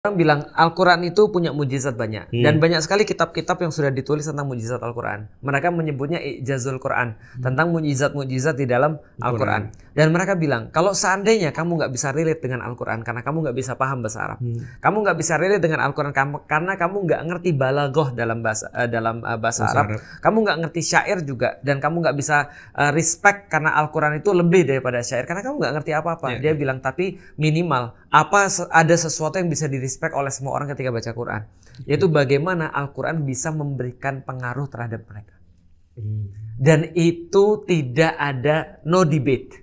Orang bilang Al-Quran itu punya mujizat banyak. Dan banyak sekali kitab-kitab yang sudah ditulis tentang mujizat Al-Quran. Mereka menyebutnya Ijazul Quran. Tentang mujizat-mujizat di dalam Al-Quran. Dan mereka bilang, kalau seandainya kamu nggak bisa relate dengan Al-Quran, karena kamu nggak bisa paham bahasa Arab. Kamu nggak bisa relate dengan Al-Quran karena kamu nggak ngerti balaghah dalam bahasa Arab. Kamu nggak ngerti syair juga. Dan kamu nggak bisa respect karena Al-Quran itu lebih daripada syair. Karena kamu nggak ngerti apa-apa. Dia bilang, tapi minimal ada sesuatu yang bisa respect oleh semua orang ketika baca Quran, yaitu bagaimana Al-Quran bisa memberikan pengaruh terhadap mereka. Dan itu tidak ada no debate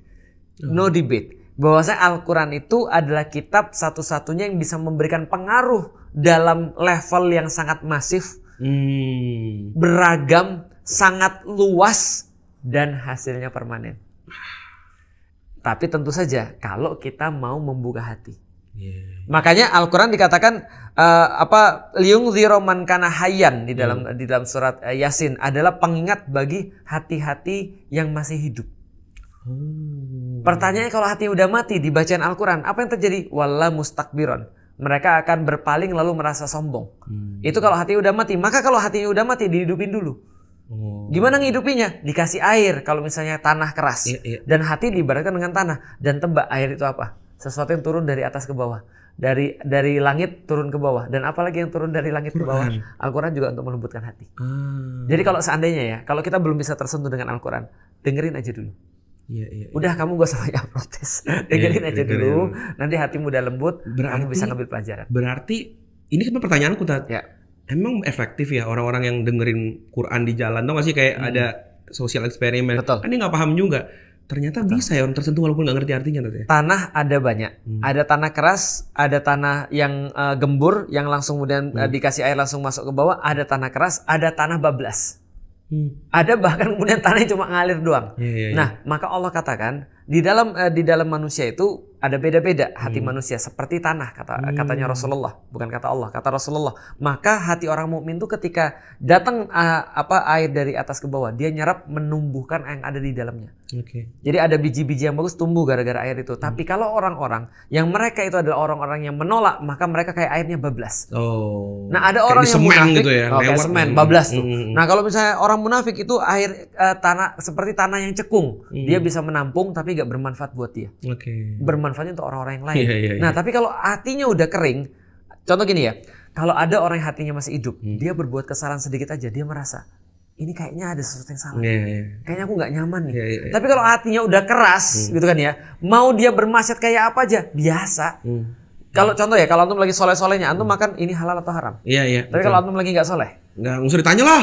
bahwasanya Al-Quran itu adalah kitab satu-satunya yang bisa memberikan pengaruh dalam level yang sangat masif, beragam, sangat luas, dan hasilnya permanen. Tapi tentu saja kalau kita mau membuka hati. Makanya Al-Quran dikatakan liung ziroman kana hayyan di dalam surat Yasin adalah pengingat bagi hati-hati yang masih hidup. Pertanyaannya, kalau hatinya udah mati dibacaan Al-Quran, apa yang terjadi? Walla mustakbiron. Mereka akan berpaling lalu merasa sombong. Itu kalau hatinya udah mati. Maka kalau hatinya udah mati dihidupin dulu. Gimana ngidupinya? Dikasih air kalau misalnya tanah keras. Dan hati diibaratkan dengan tanah. Dan tebak, air itu apa? Sesuatu yang turun dari atas ke bawah, dari langit turun ke bawah, dan apalagi yang turun dari langit ke bawah, Al-Quran juga untuk melembutkan hati. Jadi kalau seandainya ya, kalau kita belum bisa tersentuh dengan Al-Quran, dengerin aja dulu. Udah, kamu gak usah banyak protes, dengerin aja dulu, nanti hatimu udah lembut, kamu bisa ngambil pelajaran. Berarti ini kan pertanyaanku tadi. Emang efektif ya orang-orang yang dengerin Quran di jalan? Tau gak sih kayak ada sosial eksperimen? Kan dia nggak paham juga. Ternyata bisa ya orang tersentuh walaupun nggak ngerti artinya tadi. Tanah ada banyak. Ada tanah keras, ada tanah yang gembur, yang langsung kemudian dikasih air langsung masuk ke bawah. Ada tanah keras, ada tanah bablas. Ada bahkan kemudian tanah yang cuma ngalir doang. Nah, maka Allah katakan di dalam manusia itu ada beda-beda hati manusia, seperti tanah katanya Rasulullah, bukan kata Allah, kata Rasulullah. Maka hati orang mukmin itu ketika datang air dari atas ke bawah, dia nyerap menumbuhkan yang ada di dalamnya. Jadi ada biji-biji yang bagus tumbuh gara-gara air itu. Tapi kalau orang-orang yang mereka itu adalah orang-orang yang menolak, maka mereka kayak airnya bablas. Nah, ada orang yang munafik gitu ya, kayak semen, bablas tuh. Nah, kalau misalnya orang munafik itu air tanah seperti tanah yang cekung, dia bisa menampung tapi gak bermanfaat buat dia. Bermanfaatnya untuk orang-orang yang lain. Nah, tapi kalau hatinya udah kering, contoh gini ya, kalau ada orang yang hatinya masih hidup, dia berbuat kesalahan sedikit aja, dia merasa ini kayaknya ada sesuatu yang salah. Kayaknya aku nggak nyaman nih. Tapi kalau hatinya udah keras, gitu kan ya, mau dia bermaksiat kayak apa aja, biasa. Kalau contoh ya, kalau antum lagi soleh-solehnya, antum makan ini halal atau haram? Tapi kalau antum lagi nggak soleh, nggak usah ditanya lah.